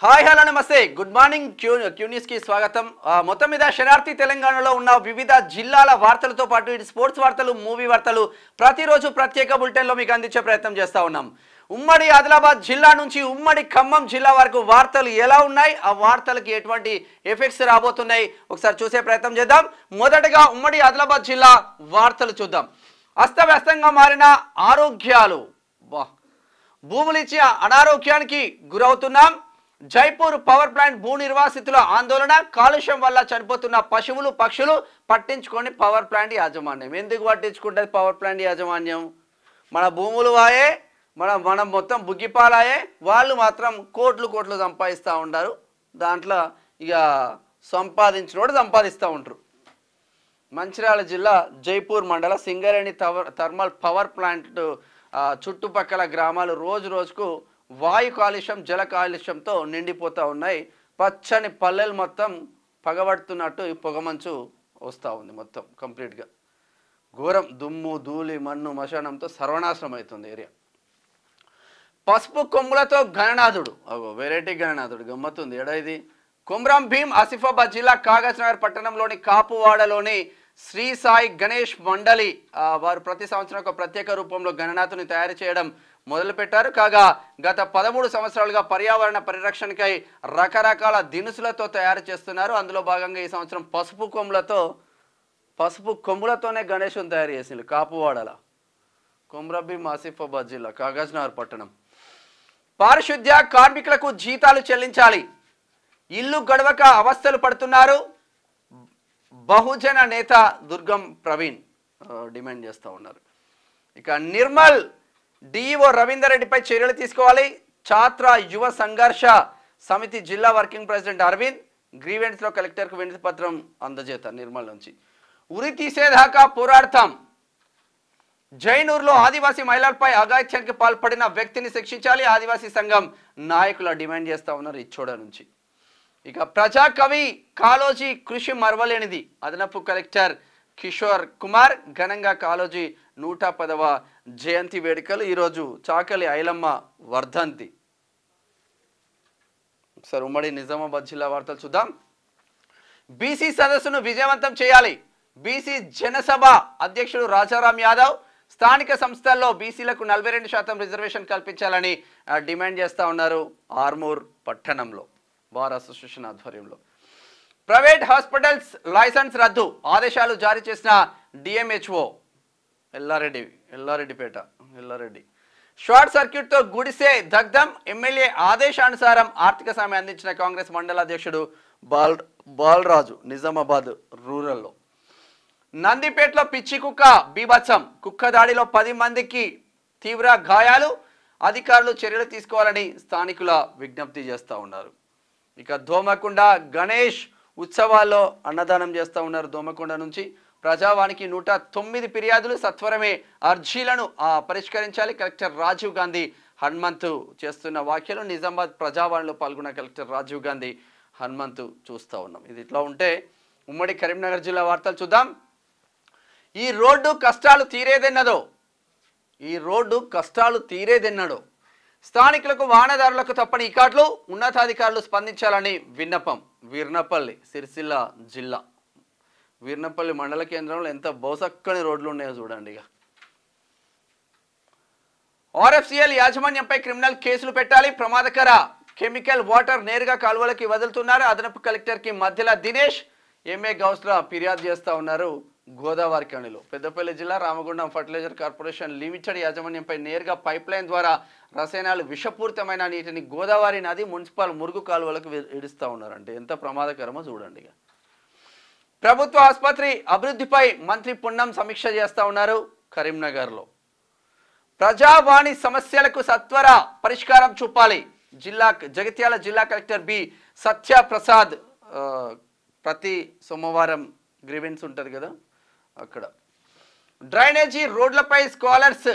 Hi hello నమస్తే good morning Q news కి స్వాగతం. మొత్తం మీద శనార్థి తెలంగాణలో ఉన్న వివిధ జిల్లాల వార్తలతో పాటు ఇటు స్పోర్ట్స్ వార్తలు, మూవీ వార్తలు ప్రతిరోజు ప్రత్యేక బులెటిన్లో మీకు అందించే ప్రయత్నం చేస్తూ ఉన్నాం. ఉమ్మడి ఆదిలాబాద్ జిల్లా నుంచి ఉమ్మడి ఖమ్మం జిల్లా వరకు వార్తలు ఎలా ఉన్నాయి, ఆ వార్తలకి ఎటువంటి ఎఫెక్ట్స్ రాబోతున్నాయి ఒకసారి చూసే ప్రయత్నం చేద్దాం. మొదటగా ఉమ్మడి ఆదిలాబాద్ జిల్లా వార్తలు చూద్దాం. అస్తవ్యస్తంగా మారిన ఆరోగ్యాలు, భూములు ఇచ్చి అనారోగ్యానికి గురవుతున్నాం. జైపూర్ పవర్ ప్లాంట్ భూ నిర్వాసితుల ఆందోళన, కాలుష్యం వల్ల చనిపోతున్న పశువులు పక్షులు పట్టించుకొని పవర్ ప్లాంట్ యాజమాన్యం. ఎందుకు పట్టించుకుంటుంది పవర్ ప్లాంట్ యాజమాన్యం? మన భూములు వాయే, మనం మొత్తం బుగ్గిపాలాయే, వాళ్ళు మాత్రం కోట్లు సంపాదిస్తూ ఉంటారు. దాంట్లో ఇక సంపాదించినోడు సంపాదిస్తూ ఉంటారు. మంచిర్యాల జిల్లా జైపూర్ మండల సింగరేణి థర్మల్ పవర్ ప్లాంట్ చుట్టుపక్కల గ్రామాలు రోజు రోజుకు వాయు కాలుష్యం, జల కాలుష్యంతో నిండిపోతూ ఉన్నాయి. పచ్చని పల్లెలు మొత్తం పగబడుతున్నట్టు ఈ పొగమంచు వస్తూ ఉంది. మొత్తం కంప్లీట్గా ఘోరం, దుమ్ము ధూళి మన్ను మశానంతో సర్వనాశనం అవుతుంది ఏరియా. పసుపు కొమ్ములతో గణనాథుడు, వెరైటీ గణనాథుడు గమ్మతుంది. ఎడా ఇది కుమ్రం భీం ఆసిఫాబాద్ జిల్లా కాగజ్ నగర్ పట్టణంలోని కాపువాడలోని శ్రీ సాయి గణేష్ మండలి వారు ప్రతి సంవత్సరం ఒక ప్రత్యేక రూపంలో గణనాథుని తయారు చేయడం మొదలుపెట్టారు. కాగా గత 13 సంవత్సరాలుగా పర్యావరణ పరిరక్షణకై రకరకాల దినుసులతో తయారు చేస్తున్నారు. అందులో భాగంగా ఈ సంవత్సరం పసుపు కొమ్ములతోనే గణేశుని తయారు చేసింది కాపువాడల. కుమ్రం ఆసిఫాబాద్ జిల్లా కాగజ్ నగర్ పట్టణం. పారిశుద్ధ్య కార్మికులకు జీతాలు చెల్లించాలి, ఇల్లు గడవక అవస్థలు పడుతున్నారు. బహుజన నేత దుర్గం ప్రవీణ్ డిమాండ్ చేస్తూ ఉన్నారు. ఇక నిర్మల్ డిఈఓ రవీందర్ రెడ్డిపై చర్యలు తీసుకోవాలి. ఛాత్ర యువ సంఘర్ష సమితి జిల్లా వర్కింగ్ ప్రెసిడెంట్ అరవింద్ గ్రీవెన్స్లో కలెక్టర్కు వినతి పత్రం అందజేత. నిర్మల్ నుంచి ఉరి తీసేదాకా పోరాడతాం. జైనూర్లో ఆదివాసీ మహిళలపై అఘాయిత్యానికి పాల్పడిన వ్యక్తిని శిక్షించాలి, ఆదివాసీ సంఘం నాయకుల డిమాండ్ చేస్తూ ఉన్నారు ఇచ్చోడ నుంచి. ఇక ప్రజాకవి కాళోజీ కృషి మరవలేనిది, అదనపు కలెక్టర్ కిషోర్ కుమార్ ఘనంగా కాళోజీ 110వ జయంతి వేడుకలు. ఈరోజు చాకలి ఐలమ్మ వర్ధంతి. ఒకసారి ఉమ్మడి నిజామాబాద్ జిల్లా వార్తలు చూద్దాం. బీసీ సదస్సును విజయవంతం చేయాలి, బీసీ జనసభ అధ్యక్షుడు రాజారాం యాదవ్. స్థానిక సంస్థల్లో బీసీలకు 42% రిజర్వేషన్ కల్పించాలని డిమాండ్ చేస్తూ ఉన్నారు. ఆర్మూర్ పట్టణంలో బార్ అసోసియేషన్ ఆధ్వర్యంలో. ప్రైవేట్ హాస్పిటల్స్ లైసెన్స్ రద్దు ఆదేశాలు జారీ చేసిన డిఎంహెచ్ఓ ఎల్లారెడ్డిపేట. షార్ట్ సర్క్యూట్తో గుడిసే దగ్ధం, ఎమ్మెల్యే ఆదేశానుసారం ఆర్థిక సాయం అందించిన కాంగ్రెస్ మండల అధ్యక్షుడు బాలరాజు. నిజామాబాద్ రూరల్లో. నందిపేటలో పిచ్చి కుక్క బీభత్సం, కుక్క దాడిలో 10 మందికి తీవ్ర గాయాలు, అధికారులు చర్యలు తీసుకోవాలని స్థానికుల విజ్ఞప్తి చేస్తూ ఉన్నారు. ఇక దోమకొండ గణేష్ ఉత్సవాల్లో అన్నదానం చేస్తూ ఉన్నారు. దోమకొండ నుంచి ప్రజావానికి 109 ఫిర్యాదులు, సత్వరమే అర్జీలను పరిష్కరించాలి. కలెక్టర్ రాజీవ్ గాంధీ హనుమంతు చేస్తున్న వ్యాఖ్యలు. నిజామాబాద్ ప్రజావాణిలో పాల్గొన్న కలెక్టర్ రాజీవ్ గాంధీ హనుమంతు చూస్తూ ఉన్నాం. ఇది ఇట్లా ఉంటే ఉమ్మడి కరీంనగర్ జిల్లా వార్తలు చూద్దాం. ఈ రోడ్డు కష్టాలు తీరేదెన్నడో స్థానికులకు వాహనదారులకు తప్పని ఇకాట్లు, ఉన్నతాధికారులు స్పందించాలని విన్నపం. వీర్నపల్లి సిరిసిల్ల జిల్లా వీర్నపల్లి మండల కేంద్రంలో ఎంత బోసక్కని రోడ్లు ఉన్నాయో చూడండి. ఇక ఆర్ఎఫ్సిఎల్ యాజమాన్యంపై క్రిమినల్ కేసులు పెట్టాలి, ప్రమాదకర కెమికల్ వాటర్ నేరుగా కాలువలకి వదులుతున్నారు. అదనపు కలెక్టర్కి మధ్యల దినేష్ ఎంఏ గౌస్లా ఫిర్యాదు చేస్తూ ఉన్నారు. గోదావరి కణిలో పెద్దపల్లి జిల్లా రామగుండం ఫర్టిలైజర్ కార్పొరేషన్ లిమిటెడ్ యాజమాన్యంపై నేరుగా పైప్ లైన్ ద్వారా రసాయనాలు విషపూరితమైన నీటిని గోదావరి నది మున్సిపల్ మురుగు కాలువలకు ఇడుస్తూ ఉన్నారంటే ఎంత ప్రమాదకరమో చూడండి. ప్రభుత్వ ఆసుపత్రి అభివృద్ధిపై మంత్రి పున్నం సమీక్ష చేస్తూ ఉన్నారు కరీంనగర్లో. ప్రజావాణి సమస్యలకు సత్వర పరిష్కారం చూపాలి, జగిత్యాల జిల్లా కలెక్టర్ బి సత్యప్రసాద్. ప్రతి సోమవారం గ్రీవెన్స్ ఉంటుంది కదా అక్కడ. డ్రైనేజీ రోడ్లపై స్కాలర్స్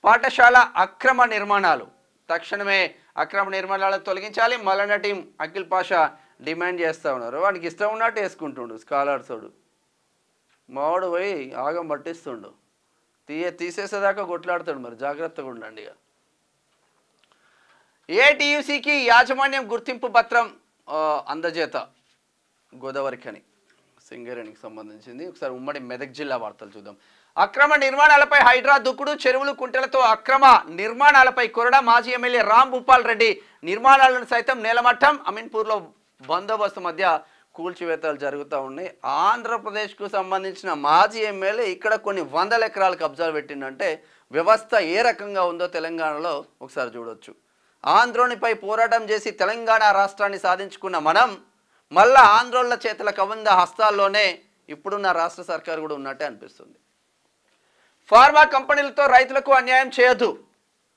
పాఠశాల అక్రమ నిర్మాణాలు, తక్షణమే అక్రమ నిర్మాణాలను తొలగించాలి. మల్లన్న టీం అఖిల్ పాషా డిమాండ్ చేస్తూ ఉన్నారు. వాడికి ఇష్టం ఉన్నట్టు వేసుకుంటుండు స్కాలర్సోడు. మావాడు పోయి ఆగం పట్టిస్తుండు, తీసేసేదాకా కొట్లాడుతాడు. మరి జాగ్రత్తగా ఉండండి. ఏటీయూసీకి యాజమాన్యం గుర్తింపు పత్రం అందజేత గోదావరిఖని సింగరేణికి సంబంధించింది. ఒకసారి ఉమ్మడి మెదక్ జిల్లా వార్తలు చూద్దాం. అక్రమ నిర్మాణాలపై హైడ్రా దుక్కుడు, చెరువులు కుంటలతో అక్రమ నిర్మాణాలపై కొరడ. మాజీ ఎమ్మెల్యే రామ్ భూపాల్ రెడ్డి నిర్మాణాలను సైతం నేలమట్టం. అమీన్పూర్లో బందోబస్తు మధ్య కూల్చివేతలు జరుగుతూ ఉన్నాయి. ఆంధ్రప్రదేశ్కు సంబంధించిన మాజీ ఎమ్మెల్యే ఇక్కడ కొన్ని వందల ఎకరాలు కబ్జాలు పెట్టిందంటే వ్యవస్థ ఏ రకంగా ఉందో తెలంగాణలో ఒకసారి చూడొచ్చు. ఆంధ్రోనిపై పోరాటం చేసి తెలంగాణ రాష్ట్రాన్ని సాధించుకున్న మనం మళ్ళా ఆంధ్రోళ్ళ చేతుల కబంధ హస్తాల్లోనే ఇప్పుడున్న రాష్ట్ర సర్కారు కూడా ఉన్నట్టే అనిపిస్తుంది. ఫార్మా కంపెనీలతో రైతులకు అన్యాయం చేయొద్దు.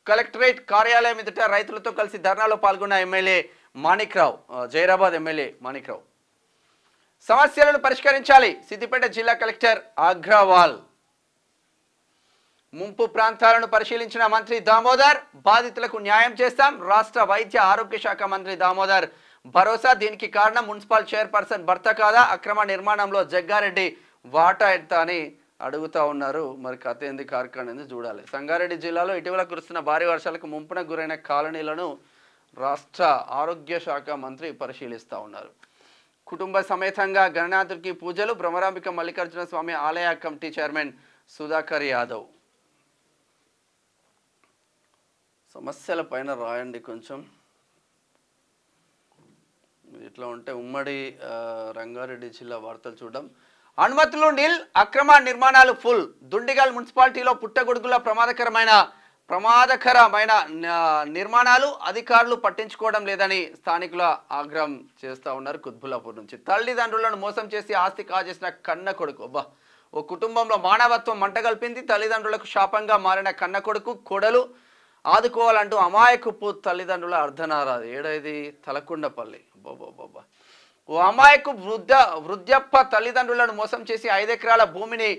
కలెక్టరేట్ కార్యాలయం ఎదుట రైతులతో కలిసి ధర్నాలో పాల్గొన్న ఎమ్మెల్యే మాణిక్రావు, జైరాబాద్ ఎమ్మెల్యే మాణిక్రావు. సమస్యలను పరిష్కరించాలి. సిద్దిపేట జిల్లా కలెక్టర్ అగ్రవాల్. ముంపు ప్రాంతాలను పరిశీలించిన మంత్రి దామోదర్. బాధితులకు న్యాయం చేస్తాం. రాష్ట్ర వైద్య ఆరోగ్య శాఖ మంత్రి దామోదర్ భరోసా. దీనికి కారణం మున్సిపల్ చైర్పర్సన్ భర్త కాదా? అక్రమ నిర్మాణంలో జగ్గారెడ్డి వాటా ఎంత అని అడుగుతా ఉన్నారు. మరి కథ ఏంది, కార్ఖాన ఏంది చూడాలి. సంగారెడ్డి జిల్లాలో ఇటీవల కురుస్తున్న భారీ వర్షాలకు ముంపున గురైన కాలనీలను రాష్ట్ర ఆరోగ్య శాఖ మంత్రి పరిశీలిస్తూ ఉన్నారు. కుటుంబ సమేతంగా గణనాథుడికి పూజలు. భ్రమరాంబిక మల్లికార్జున స్వామి ఆలయ కమిటీ చైర్మన్ సుధాకర్ యాదవ్. సమస్యల పైన రాయండి కొంచెం. ఇట్లా ఉంటే ఉమ్మడి రంగారెడ్డి జిల్లా వార్తలు చూద్దాం. అనుమతులు నిల్, అక్రమ నిర్మాణాలు ఫుల్. దుండిగల్ మున్సిపాలిటీలో పుట్టగొడుగుల ప్రమాదకరమైన నిర్మాణాలు అధికారులు పట్టించుకోవడం లేదని స్థానికుల ఆగ్రహం చేస్తూ ఉన్నారు. కుత్బుల్లాపూర్ నుంచి తల్లిదండ్రులను మోసం చేసి ఆస్తి కాజేసిన కన్న కొడుకు. ఓ కుటుంబంలో మానవత్వం మంటగల్పింది. తల్లిదండ్రులకు శాపంగా మారిన కన్న కొడుకు. కొడలు ఆదుకోవాలంటూ అమాయకపు తల్లిదండ్రుల అర్ధనారాది. ఏడైది తలకొండపల్లి. బాబా ఓ అమాయకు వృద్ధాప్య తల్లిదండ్రులను మోసం చేసి 5 ఎకరాల భూమిని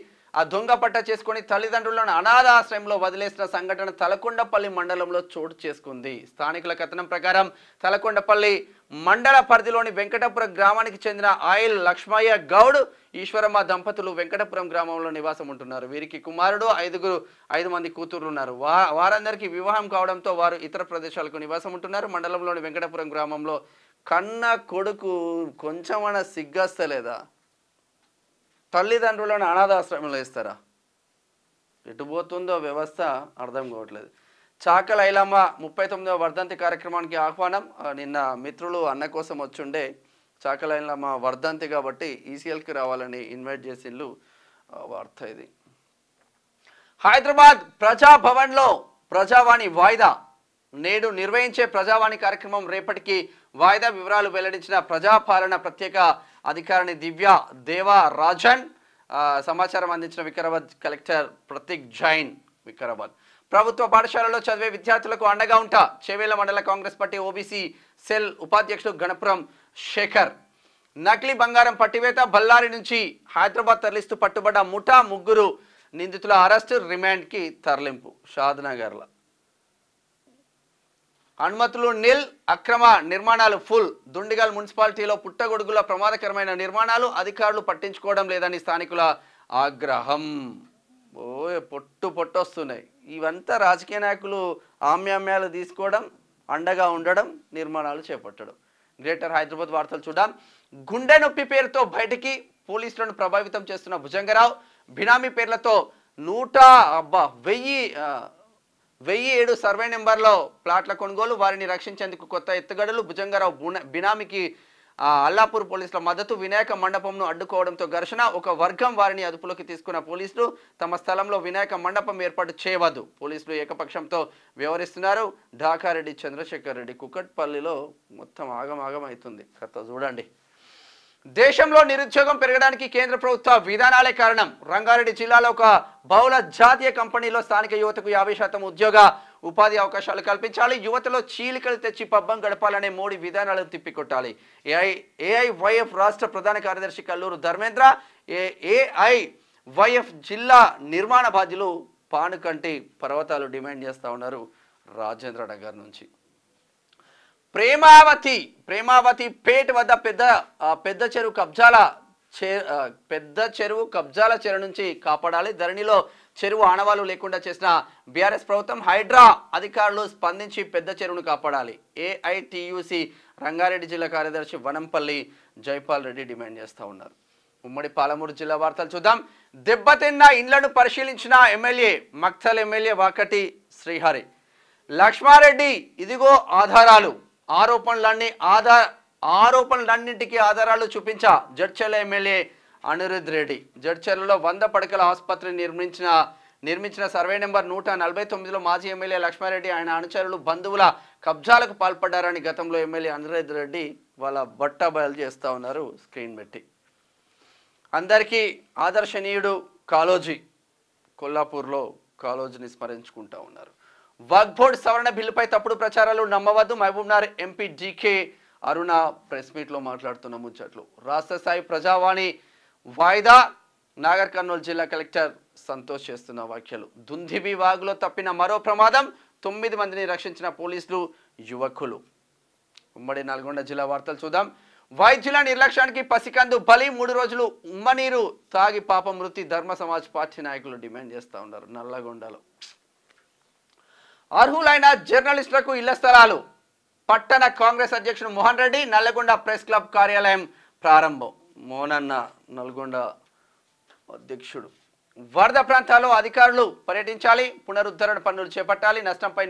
దొంగ పట్ట చేసుకుని తల్లిదండ్రులను అనాథాశ్రయంలో వదిలేసిన సంఘటన తలకొండపల్లి మండలంలో చోటు చేసుకుంది. స్థానికుల కథనం ప్రకారం తలకొండపల్లి మండల పరిధిలోని వెంకటపురం గ్రామానికి చెందిన ఆయిల్ లక్ష్మయ్య గౌడ్, ఈశ్వరమ్మ దంపతులు వెంకటపురం గ్రామంలో నివాసం ఉంటున్నారు. వీరికి కుమారుడు, 5 మంది కూతుర్లు ఉన్నారు. వారందరికీ వివాహం కావడంతో వారు ఇతర ప్రదేశాలకు నివాసం ఉంటున్నారు. మండలంలోని వెంకటపురం గ్రామంలో కన్న కొడుకు కొంచెమన్నా సిగ్గస్తలేదా? తల్లిదండ్రులను అనాథాశ్రమంలో ఇస్తారా? ఎటుపోతుందో వ్యవస్థ అర్థం కావట్లేదు. చాకల ఐలమ్మ 39వ వర్ధంతి కార్యక్రమానికి ఆహ్వానం. నిన్న మిత్రులు అన్న కోసం వచ్చుండే. చాకల ఐలమ్మ వర్ధంతి కాబట్టి ఈసీఎల్కి రావాలని ఇన్వైట్ చేసిండ్రు. వార్త ఇది. హైదరాబాద్ ప్రజాభవన్లో ప్రజావాణి వాయిదా. నేడు నిర్వహించే ప్రజావాణి కార్యక్రమం రేపటికి వాయిదా. వివరాలు వెల్లడించిన ప్రజాపాలన ప్రత్యేక అధికారిని దివ్య దేవరాజన్. సమాచారం అందించిన వికారాబాద్ కలెక్టర్ ప్రతీక్ జైన్. వికారాబాద్ ప్రభుత్వ పాఠశాలలో చదివే విద్యార్థులకు అండగా ఉంటా. చేవేళ్ల మండల కాంగ్రెస్ పార్టీ ఓబీసీ సెల్ ఉపాధ్యక్షుడు గణపురం శేఖర్. నకిలీ బంగారం పట్టివేత. బళ్ళారి నుంచి హైదరాబాద్ తరలిస్తూ పట్టుబడ్డ ముఠా 3 నిందితుల అరెస్టు, రిమాండ్కి తరలింపు. షాద్నగర్ల అనుమతులు నిల్, అక్రమ నిర్మాణాలు ఫుల్. దుండిగల్ మున్సిపాలిటీలో పుట్టగొడుగుల ప్రమాదకరమైన నిర్మాణాలు అధికారులు పట్టించుకోవడం లేదని స్థానికుల ఆగ్రహం. పొట్టొస్తున్నాయి. ఇవంతా రాజకీయ నాయకులు ఆమ్యామ్యాలు తీసుకోవడం, అండగా ఉండడం, నిర్మాణాలు చేపట్టడం. గ్రేటర్ హైదరాబాద్ వార్తలు చూద్దాం. గుండె నొప్పి పేరుతో బయటికి పోలీసులను ప్రభావితం చేస్తున్న భుజంగరావు. బినామీ పేర్లతో 1007 సర్వే నెంబర్లో ప్లాట్ల కొనుగోలు. వారిని రక్షించేందుకు కొత్త ఎత్తుగడలు. భుజంగరావు బినామీకి అల్లాపూర్ పోలీసుల మద్దతు. వినాయక మండపంను అడ్డుకోవడంతో ఘర్షణ. ఒక వర్గం వారిని అదుపులోకి తీసుకున్న పోలీసులు. తమ స్థలంలో వినాయక మండపం ఏర్పాటు చేయవద్దు. పోలీసులు ఏకపక్షంతో వ్యవహరిస్తున్నారు. ఢాకారెడ్డి చంద్రశేఖర్ రెడ్డి. కుకట్పల్లిలో మొత్తం ఆగమాగం అవుతుంది కథ చూడండి. దేశంలో నిరుద్యోగం పెరగడానికి కేంద్ర ప్రభుత్వ విధానాలే కారణం. రంగారెడ్డి జిల్లాలో ఒక బహుళ జాతీయ కంపెనీలో స్థానిక యువతకు 50% ఉద్యోగ ఉపాధి అవకాశాలు కల్పించాలి. యువతలో చీలికలు తెచ్చి పబ్బం గడపాలనే మోడీ విధానాలను తిప్పికొట్టాలి. ఏఐవైఎఫ్ రాష్ట్ర ప్రధాన కార్యదర్శి కల్లూరు ధర్మేంద్ర, ఏఐవైఎఫ్ జిల్లా నిర్మాణ బాధ్యులు పానుకంటి పర్వతాలు డిమాండ్ చేస్తూ ఉన్నారు రాజేంద్ర నగర్ నుంచి. ప్రేమావతి పేట వద్ద పెద్ద చెరువు కబ్జాల పెద్ద చెరువు కబ్జాల చెరువు నుంచి కాపాడాలి. ధరణిలో చెరువు ఆనవాళ్లు లేకుండా చేసిన బీఆర్ఎస్ ప్రభుత్వం హైడ్రా అధికారులు స్పందించి పెద్ద చెరువును కాపాడాలి. ఏఐటియుసి రంగారెడ్డి జిల్లా కార్యదర్శి వనంపల్లి జైపాల్ రెడ్డి డిమాండ్ చేస్తూ ఉన్నారు. ఉమ్మడి పాలమూరు జిల్లా వార్తలు చూద్దాం. దెబ్బతిన్న ఇండ్లను పరిశీలించిన ఎమ్మెల్యే మక్తల్ ఎమ్మెల్యే వాకటి శ్రీహరి. లక్ష్మారెడ్డి ఇదిగో ఆధారాలు, ఆరోపణలన్నింటికీ ఆధారాలు చూపించా జడ్చర్ల ఎమ్మెల్యే అనిరుద్ రెడ్డి. జడ్చర్లలో 100 పడకల ఆసుపత్రి నిర్మించిన సర్వే నెంబర్ 149లో మాజీ ఎమ్మెల్యే లక్ష్మారెడ్డి ఆయన అనుచరులు బంధువుల కబ్జాలకు పాల్పడ్డారని గతంలో ఎమ్మెల్యే అనిరుద్ రెడ్డి వాళ్ళ బట్టబయలు చేస్తూ ఉన్నారు స్క్రీన్ పెట్టి. అందరికీ ఆదర్శనీయుడు కాళోజీ, కొల్లాపూర్లో కాళోజీని స్మరించుకుంటూ ఉన్నారు. వక్ఫ్ బోర్డు సవరణ బిల్లుపై తప్పుడు ప్రచారాలు నమ్మవద్దు. మహబూబ్నగర్ ఎంపీ జీకే అరుణ ప్రెస్ మీట్లో మాట్లాడుతున్న ముచ్చట్లు. రాష్ట్ర స్థాయి ప్రజావాణి వాయిదా. నాగర్ కర్నూలు జిల్లా కలెక్టర్ సంతోష్ చేస్తున్న వ్యాఖ్యలు. దుందిబి వాగులో తప్పిన మరో ప్రమాదం, 9 మందిని రక్షించిన పోలీసులు, యువకులు. ఉమ్మడి నల్గొండ జిల్లా వార్తలు చూద్దాం. వైద్యుల నిర్లక్ష్యానికి పసికందు బలి, 3 రోజులు ఉమ్మనీరు తాగి పాప మృతి. ధర్మ సమాజ్ పార్టీ నాయకులు డిమాండ్ చేస్తూ ఉన్నారు. నల్లగొండలో అర్హులైన జర్నలిస్టులకు ఇళ్ల స్థలాలు. పట్టణ కాంగ్రెస్ అధ్యక్షుడు మోహన్ రెడ్డి. నల్లగొండ ప్రెస్ క్లబ్ కార్యాలయం ప్రారంభం. మోహనన్న నల్గొండ అధ్యక్షుడు. వరద ప్రాంతాల్లో అధికారులు పర్యటించాలి, పునరుద్ధరణ పనులు చేపట్టాలి, నష్టంపై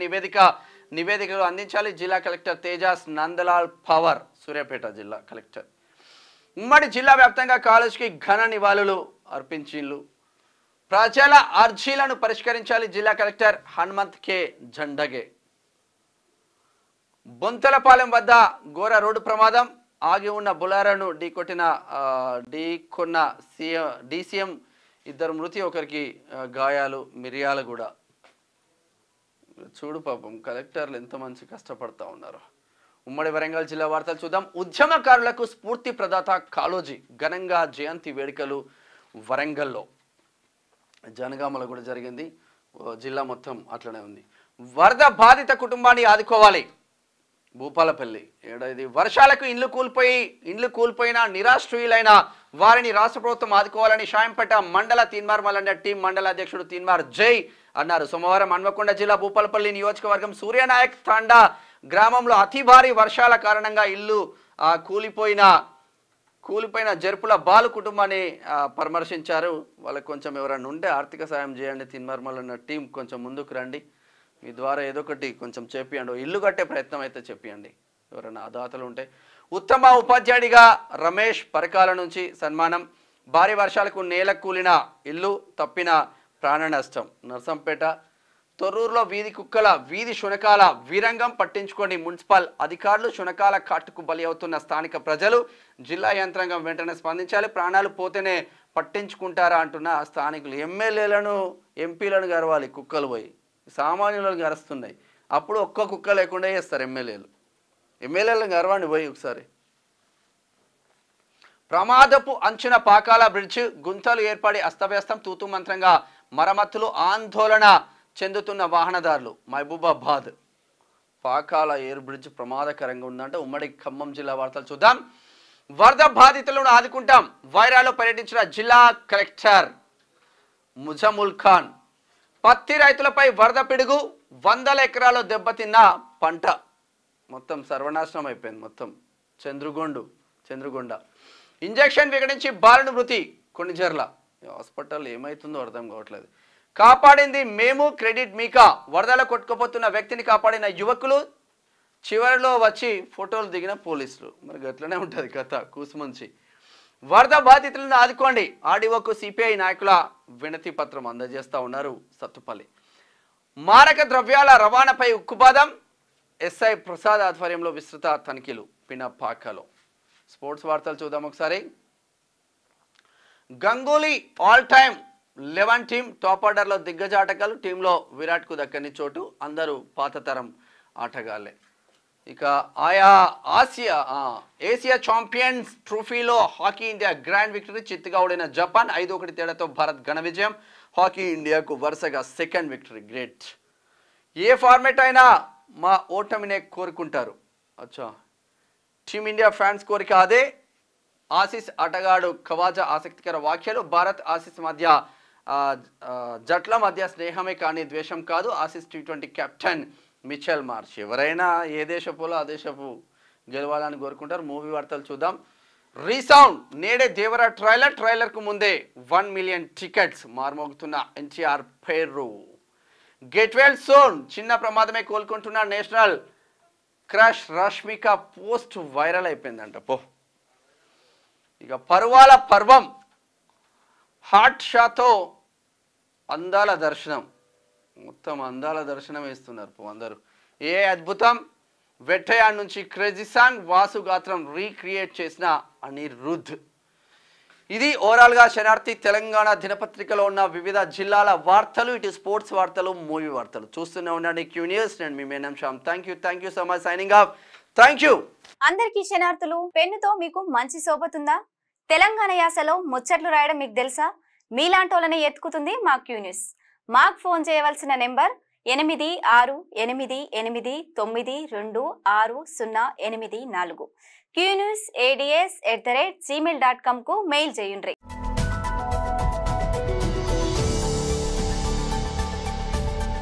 నివేదికలు అందించాలి. జిల్లా కలెక్టర్ తేజాస్ నందలాల్ పవర్, సూర్యాపేట జిల్లా కలెక్టర్. ఉమ్మడి జిల్లా వ్యాప్తంగా కాలేజీకి ఘన నివాళులు అర్పించిండ్లు. ప్రజల అర్జీలను పరిష్కరించాలి. జిల్లా కలెక్టర్ హనుమంత్ కే జండగే. బొంతలపాలెం వద్ద ఘోర రోడ్డు ప్రమాదం. ఆగి ఉన్న బులారాను ఢీకొన్న డీసీఎం. 2 మృతి, ఒకరికి గాయాలు. మిర్యాలగూడ చూడు పాపం కలెక్టర్లు ఎంత మంచి కష్టపడతా ఉన్నారు. ఉమ్మడి వరంగల్ జిల్లా వార్తలు చూద్దాం. ఉద్యమకారులకు స్ఫూర్తి ప్రదాత కాళోజీ. ఘనంగా జయంతి వేడుకలు వరంగల్లో. జనగామలో కూడా జరిగింది. జిల్లా మొత్తం అట్లనే ఉంది. వరద బాధిత కుటుంబాన్ని ఆదుకోవాలి. భూపాలపల్లి ఏడాది వర్షాలకు ఇండ్లు కూలిపోయిన నిరాశ్రయులైన వారిని రాష్ట్ర ప్రభుత్వం ఆదుకోవాలని షాయంపేట మండల తీన్మార్ మల్లన్న టీం మండల అధ్యక్షుడు తీన్మార్ జై అన్నారు. సోమవారం హన్మకొండ జిల్లా భూపాలపల్లి నియోజకవర్గం సూర్యనాయక్ తాండా గ్రామంలో అతి భారీ వర్షాల కారణంగా ఇల్లు కూలిపోయిన జరుపుల బాలు కుటుంబాన్ని పరామర్శించారు. వాళ్ళకి కొంచెం ఎవరైనా ఉంటే ఆర్థిక సాయం చేయండి. తీన్మార్ మల్లన్న టీం కొంచెం ముందుకు రండి, మీ ద్వారా ఏదో ఒకటి కొంచెం చెప్పియండి, ఇల్లు కట్టే ప్రయత్నం అయితే చెప్పియండి ఎవరైనా దాతలు ఉంటే. ఉత్తమ ఉపాధ్యాయుడిగా రమేష్ పరకాల నుంచి సన్మానం. భారీ వర్షాలకు నేల కూలిన ఇల్లు, తప్పిన ప్రాణ నష్టం. నర్సంపేట తొర్రూరులో వీధి కుక్కల వీధి శునకాల వీరంగం పట్టించుకోండి మున్సిపల్ అధికారులు. శునకాల కాటుకు బలి అవుతున్న స్థానిక ప్రజలు, జిల్లా యంత్రాంగం వెంటనే స్పందించాలి. ప్రాణాలు పోతేనే పట్టించుకుంటారా అంటున్న స్థానికులు. ఎమ్మెల్యేలను ఎంపీలను గరవాలి కుక్కలు పోయి, సామాన్యులను గరుస్తున్నాయి. అప్పుడు ఒక్క కుక్క లేకుండా చేస్తారు ఎమ్మెల్యేలను గర్వాన్ని పోయి ఒకసారి. ప్రమాదపు అంచున పాకాల బ్రిడ్జ్ గుంతలు ఏర్పడి అస్తవ్యస్తం. తూతు మంత్రంగా మరమ్మతులు. ఆందోళన చెందుతున్న వాహనదారులు. మహబూబాబాద్ పాకాల ఎయిర్ బ్రిడ్జ్ ప్రమాదకరంగా ఉందంటే. ఉమ్మడి ఖమ్మం జిల్లా వార్తలు చూద్దాం. వరద బాధితులను ఆదుకుంటాం. వైరాలో పర్యటించిన జిల్లా కలెక్టర్ ముజముల్ ఖాన్. పత్తి రైతులపై వరద పిడుగు. 100 ఎకరాల్లో దెబ్బతిన్న పంట మొత్తం సర్వనాశనం అయిపోయింది. మొత్తం చంద్రుగొండ. ఇంజెక్షన్ వికటించి బాలుడు మృతి. కొన్నిజర్ల హాస్పిటల్ ఏమవుతుందో అర్థం కావట్లేదు. కాపాడింది మేము, క్రెడిట్ మీకా. వరదల కొట్టుకుపోతున్న వ్యక్తిని కాపాడిన యువకులు, చివరిలో వచ్చి ఫోటోలు దిగిన పోలీసులు. మరి గట్లనే ఉంటుంది కథ కూసుమంచి. వరద బాధితులను ఆదుకోండి. ఆర్డీఓకు సిపిఐ నాయకుల వినతి పత్రం అందజేస్తా ఉన్నారు సత్తుపల్లి. మారక ద్రవ్యాల రవాణాపై ఉక్కుపాదం. ఎస్ఐ ప్రసాద్ ఆధ్వర్యంలో విస్తృత తనిఖీలు పినపాకలో. స్పోర్ట్స్ వార్తలు చూద్దాం ఒకసారి. Ganguly all time 11 team top ఆర్డర్లో దిగ్గజ ఆటగాళ్ళు. టీంలో విరాట్కు దక్కని చోటు. అందరూ పాతతరం ఆటగాళ్లే. ఇక ఏసియా ఛాంపియన్స్ ట్రోఫీలో హాకీ ఇండియా గ్రాండ్ విక్టరీ. చిత్తుగా ఓడిన జపాన్ 5-1 తేడాతో భారత్ ఘన విజయం. హాకీ ఇండియాకు వరుసగా 2nd విక్టరీ. గ్రేట్. ఏ ఫార్మేట్ అయినా మా ఓటమినే కోరుకుంటారు. అచ్చా, టీమిండియా ఫ్యాన్స్ కోరిక అదే. ఆసీస్ ఆటగాడు ఖవాజా ఆసక్తికర వ్యాఖ్యలు. భారత్ ఆసీస్ మధ్య జట్ల మధ్య స్నేహమే కానీ ద్వేషం కాదు. Aussies T20 captain Mitchell Marsh. ఎవరైనా ఏ దేశపులో ఆ దేశపు గెలవాలని కోరుకుంటారు. మూవీ వార్తలు చూద్దాం. రీసౌండ్ నేడే దేవరా ట్రైలర్కు ముందే 1 మిలియన్ టికెట్స్. మార్మోగుతున్న ఎన్టీఆర్ పేరు. గెట్వెల్ సోన్ చిన్న ప్రమాదమే కోలుకుంటున్న national crush Rashmika post viral అయిపోయిందంట. ఇక పర్వాల పర్వం హాట్ షాతో అందాల దర్శనం. మొత్తం అందాల దర్శనం వేస్తున్నారు అందరూ. ఏ అద్భుతం. వెట్టయాడ్ నుంచి క్రేజీ సాంగ్ వాసు గాత్రం రీక్రియేట్ చేసిన అనిరుద్ధ్. ఇది ఓవరాల్గా శనార్థి తెలంగాణ దినపత్రికలో ఉన్న వివిధ జిల్లాల వార్తలు. ఇటు స్పోర్ట్స్ వార్తలు, మూవీ వార్తలు చూస్తూనే ఉండండి క్యూ న్యూస్. నేను మీ మేనం Shyam. Thank you so much. Signing off. Thank you. అందరికీ శనార్థులు. పెన్నుతో మీకు మంచి సోబతుందా? తెలంగాణ యాసలో ముచ్చట్లు రాయడం మీకు తెలుసా? మీలాంటోళ్ళని ఎత్తుకుతుంది మా క్యూ న్యూస్. మాకు ఫోన్ చేయవలసిన నెంబర్ 8689926084. qnewsads@gmail.com కు మెయిల్ చేయండి.